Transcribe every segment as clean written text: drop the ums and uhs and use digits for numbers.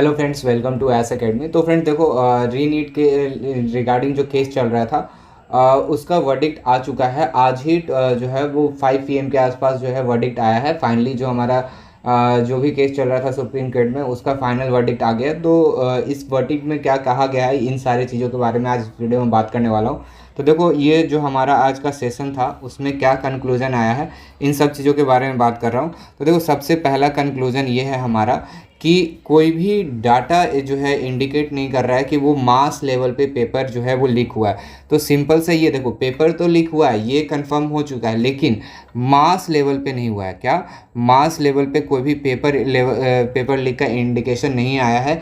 Hello friends, welcome to S academy. तो friend देखो, re NEET के रिगार्डिंग जो केस चल रहा था, उसका वर्डिक्ट आ चुका है। आज ही जो है वो 5 PM के आसपास जो है वर्डिक्ट आया है। फाइनली जो हमारा जो भी केस चल रहा था सुप्रीम कोर्ट में, उसका फाइनल वर्डिक्ट आ गया। तो इस वर्डिक्ट में क्या कहा गया है, इन सारी चीज़ों के बारे में आज इस वीडियो में बात करने वाला हूँ। तो देखो, ये जो हमारा आज का सेशन था उसमें क्या कंक्लूजन आया है, इन सब चीज़ों के बारे में बात कर रहा हूँ। तो देखो, सबसे पहला कंक्लूजन ये है हमारा कि कोई भी डाटा जो है इंडिकेट नहीं कर रहा है कि वो मास लेवल पे पेपर जो है वो लीक हुआ है। तो सिंपल से ये देखो, पेपर तो लीक हुआ है, ये कंफर्म हो चुका है, लेकिन मास लेवल पे नहीं हुआ है। क्या मास लेवल पे कोई भी पेपर लीक का इंडिकेशन नहीं आया है।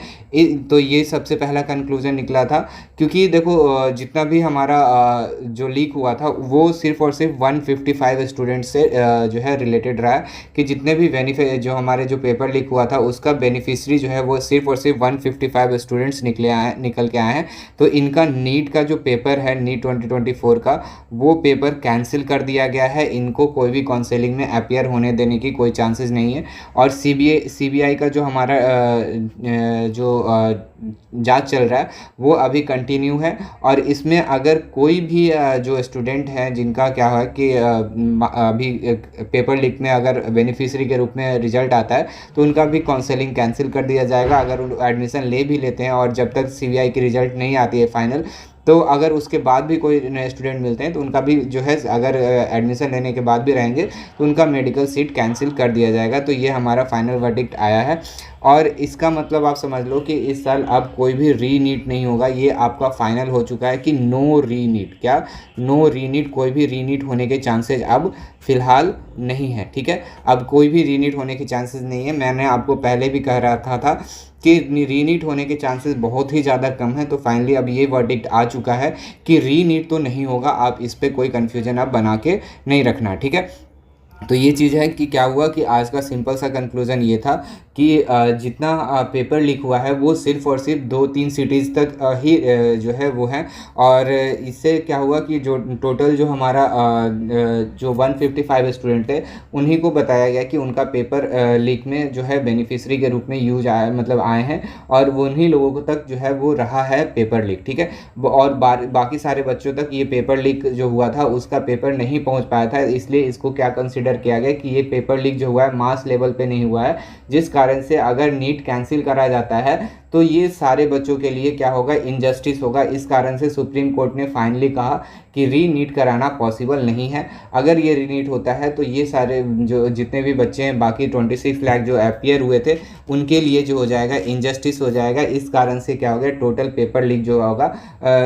तो ये सबसे पहला कंक्लूजन निकला था। क्योंकि देखो, जितना भी हमारा जो लीक हुआ था वो सिर्फ और सिर्फ 155 स्टूडेंट से जो है रिलेटेड रहा है। कि जितने भी जो हमारे जो पेपर लीक हुआ था उसका बेनिफिशरी जो है वो सिर्फ और सिर्फ 155 स्टूडेंट्स निकल के आए हैं। तो इनका नीट का जो पेपर है, नीट 2024 का, वो पेपर कैंसिल कर दिया गया है। इनको कोई भी काउंसलिंग में अपीयर होने देने की कोई चांसेस नहीं है। और सीबीआई का जो हमारा जो जांच चल रहा है वो अभी कंटिन्यू है। और इसमें अगर कोई भी जो स्टूडेंट हैं जिनका क्या है कि अभी पेपर लीक में अगर बेनिफिशरी के रूप में रिजल्ट आता है तो उनका भी काउंसलिंग कैंसिल कर दिया जाएगा। अगर एडमिशन ले भी लेते हैं और जब तक सीबीआई की रिजल्ट नहीं आती है फाइनल, तो अगर उसके बाद भी कोई नए स्टूडेंट मिलते हैं तो उनका भी जो है, अगर एडमिशन लेने के बाद भी रहेंगे तो उनका मेडिकल सीट कैंसिल कर दिया जाएगा। तो ये हमारा फाइनल वर्डिक्ट आया है। और इसका मतलब आप समझ लो कि इस साल अब कोई भी री नीट नहीं होगा। ये आपका फाइनल हो चुका है कि नो री नीट। क्या नो री नीट? कोई भी री नीट होने के चांसेस अब फिलहाल नहीं है। ठीक है, अब कोई भी री नीट होने के चांसेस नहीं है। मैंने आपको पहले भी कह रहा था कि री नीट होने के चांसेस बहुत ही ज़्यादा कम है। तो फाइनली अब ये वर्डिक्ट आ चुका है कि री नीट तो नहीं होगा। आप इस पर कोई कन्फ्यूजन आप बना के नहीं रखना। ठीक है, तो ये चीज़ है कि क्या हुआ कि आज का सिंपल सा कंक्लूजन ये था कि जितना पेपर लीक हुआ है वो सिर्फ और सिर्फ 2-3 सिटीज़ तक ही जो है वो है। और इससे क्या हुआ कि जो टोटल जो हमारा जो 155 स्टूडेंट थे उन्हीं को बताया गया कि उनका पेपर लीक में जो है बेनिफिशरी के रूप में यूज आया, मतलब आए हैं। और उन्हीं लोगों तक जो है वो रहा है पेपर लीक। ठीक है, और बाकी सारे बच्चों तक ये पेपर लीक जो हुआ था उसका पेपर नहीं पहुंच पाया था। इसलिए इसको क्या कंसिडर किया गया कि ये पेपर लीक जो हुआ है मास लेवल पे नहीं हुआ है, जिस कारण से अगर नीट कैंसिल करा जाता है तो ये सारे बच्चों के लिए क्या होगा, इनजस्टिस होगा। इस कारण से सुप्रीम कोर्ट ने फाइनली कहा कि री नीट कराना पॉसिबल नहीं है। अगर ये री नीट होता है तो ये सारे जो जितने भी बच्चे हैं, बाकी 26 लाख जो अपीयर हुए थे, उनके लिए जो हो जाएगा इनजस्टिस हो जाएगा। इस कारण से क्या होगा, टोटल पेपर लीक जो होगा,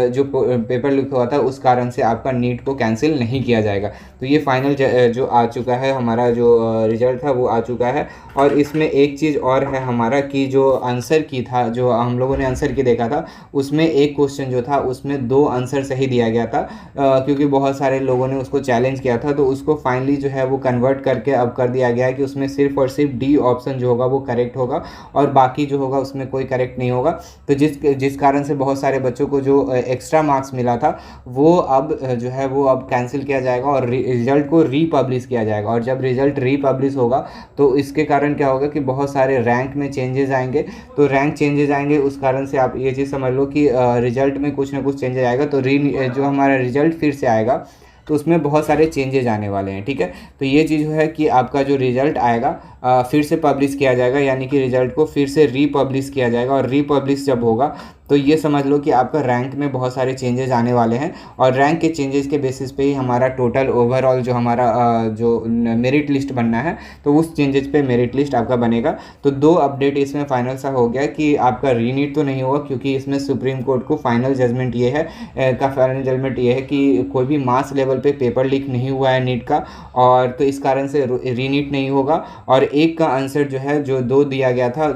जो पेपर लीक हुआ था उस कारण से आपका नीट को कैंसिल नहीं किया जाएगा। तो ये फाइनल जो आ चुका है, हमारा जो रिजल्ट था वो आ चुका है। और इसमें एक चीज़ और है हमारा कि जो आंसर की था, जो हम लोगों ने आंसर की देखा था, उसमें एक क्वेश्चन जो था उसमें 2 आंसर सही दिया गया था। क्योंकि बहुत सारे लोगों ने उसको चैलेंज किया था, तो उसको फाइनली जो है वो कन्वर्ट करके अब कर दिया गया है कि उसमें सिर्फ और सिर्फ डी ऑप्शन जो होगा वो करेक्ट होगा और बाकी जो होगा उसमें कोई करेक्ट नहीं होगा। तो जिस कारण से बहुत सारे बच्चों को जो एक्स्ट्रा मार्क्स मिला था वो अब जो है वो अब कैंसिल किया जाएगा और रिजल्ट को रीपब्लिश किया जाएगा। और जब रिजल्ट रीपब्लिश होगा तो इसके कारण क्या होगा कि बहुत सारे रैंक में चेंजेस आएंगे। तो रैंक चेंजेस आएंगे, उस कारण से आप ये चीज़ समझ लो कि रिजल्ट में कुछ ना कुछ चेंजेस आएगा। तो जो हमारा रिजल्ट फिर से आएगा तो उसमें बहुत सारे चेंजेस आने वाले हैं। ठीक है, तो ये चीज़ है कि आपका जो रिजल्ट आएगा फिर से पब्लिश किया जाएगा, यानी कि रिजल्ट को फिर से रीपब्लिश किया जाएगा। और रीपब्लिश जब होगा तो ये समझ लो कि आपका रैंक में बहुत सारे चेंजेस आने वाले हैं। और रैंक के चेंजेस के बेसिस पे ही हमारा टोटल ओवरऑल जो हमारा जो मेरिट लिस्ट बनना है, तो उस चेंजेस पे मेरिट लिस्ट आपका बनेगा। तो 2 अपडेट इसमें फाइनल सा हो गया कि आपका रीनीट तो नहीं होगा, क्योंकि इसमें सुप्रीम कोर्ट को फाइनल जजमेंट ये है कि कोई भी मास लेवल पे पेपर लीक नहीं हुआ है नीट का, और तो इस कारण से रीनीट नहीं होगा। और एक का आंसर जो है, जो 2 दिया गया था,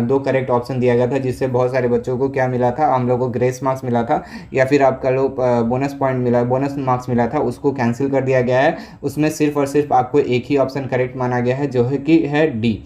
2 करेक्ट ऑप्शन दिया गया था, जिससे बहुत सारे बच्चों को क्या मिला था, हम लोग को ग्रेस मार्क्स मिला था या फिर आपका लो बोनस पॉइंट मिला, बोनस मार्क्स मिला था, उसको कैंसिल कर दिया गया है। उसमें सिर्फ और सिर्फ आपको एक ही ऑप्शन करेक्ट माना गया है, जो है कि है डी।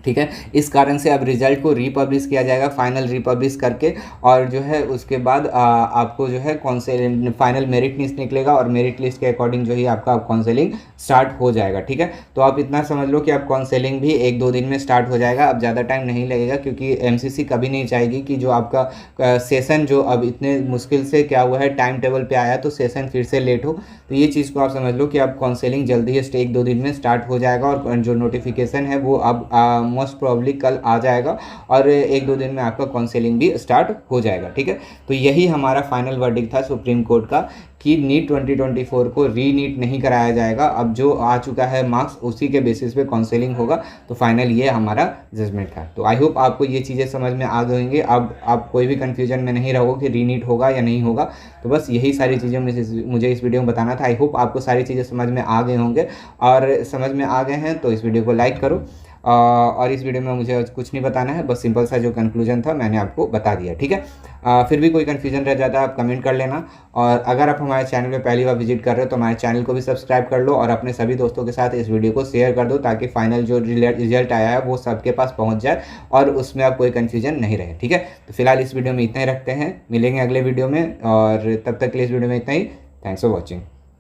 ठीक है। इस कारण से अब रिजल्ट को रीपब्लिश किया जाएगा, फाइनल रीपब्लिश करके, और जो है उसके बाद आपको जो है काउंसिलिंग फाइनल मेरिट लिस्ट निकलेगा और मेरिट लिस्ट के अकॉर्डिंग जो है आपका काउंसिलिंग स्टार्ट हो जाएगा। ठीक है, तो आप इतना समझ लो कि अब काउंसिलिंग भी 1-2 दिन में स्टार्ट हो जाएगा। अब ज़्यादा टाइम नहीं लगेगा, क्योंकि एमसीसी कभी नहीं चाहेगी कि जो आपका सेशन जो अब इतने मुश्किल से क्या हुआ है टाइम टेबल पे आया तो सेशन फिर से लेट हो। तो ये चीज़ को आप समझ लो कि अब काउंसिलिंग जल्दी ही 1-2 दिन में स्टार्ट हो जाएगा, और जो नोटिफिकेशन है वो अब मोस्ट प्रॉब्ली कल आ जाएगा, और 1-2 दिन में आपका काउंसिलिंग भी स्टार्ट हो जाएगा। ठीक है, तो यही हमारा फाइनल वर्डिक्ट था सुप्रीम कोर्ट का कि नीट 2024 को री नीट नहीं कराया जाएगा। अब जो आ चुका है मार्क्स उसी के बेसिस पे काउंसिलिंग होगा। तो फाइनल ये हमारा जजमेंट था। तो आई होप आपको ये चीज़ें समझ में आ गई होंगी। अब आप कोई भी कन्फ्यूजन में नहीं रहोगे कि री नीट होगा या नहीं होगा। तो बस यही सारी चीज़ें मुझे इस वीडियो में बताना था। आई होप आपको सारी चीज़ें समझ में आ गए होंगे, और समझ में आ गए हैं तो इस वीडियो को लाइक करो। और इस वीडियो में मुझे कुछ नहीं बताना है, बस सिंपल सा जो कंक्लूजन था मैंने आपको बता दिया। ठीक है, फिर भी कोई कन्फ्यूजन रह जाता है आप कमेंट कर लेना, और अगर आप हमारे चैनल पे पहली बार विजिट कर रहे हो तो हमारे चैनल को भी सब्सक्राइब कर लो, और अपने सभी दोस्तों के साथ इस वीडियो को शेयर कर दो, ताकि फाइनल जो रिजल्ट आया है वो सबके पास पहुँच जाए और उसमें अब कोई कन्फ्यूजन नहीं रहे। ठीक है, तो फिलहाल इस वीडियो में इतना ही रखते हैं, मिलेंगे अगले वीडियो में, और तब तक के लिए इस वीडियो में इतना ही। Thanks for watching.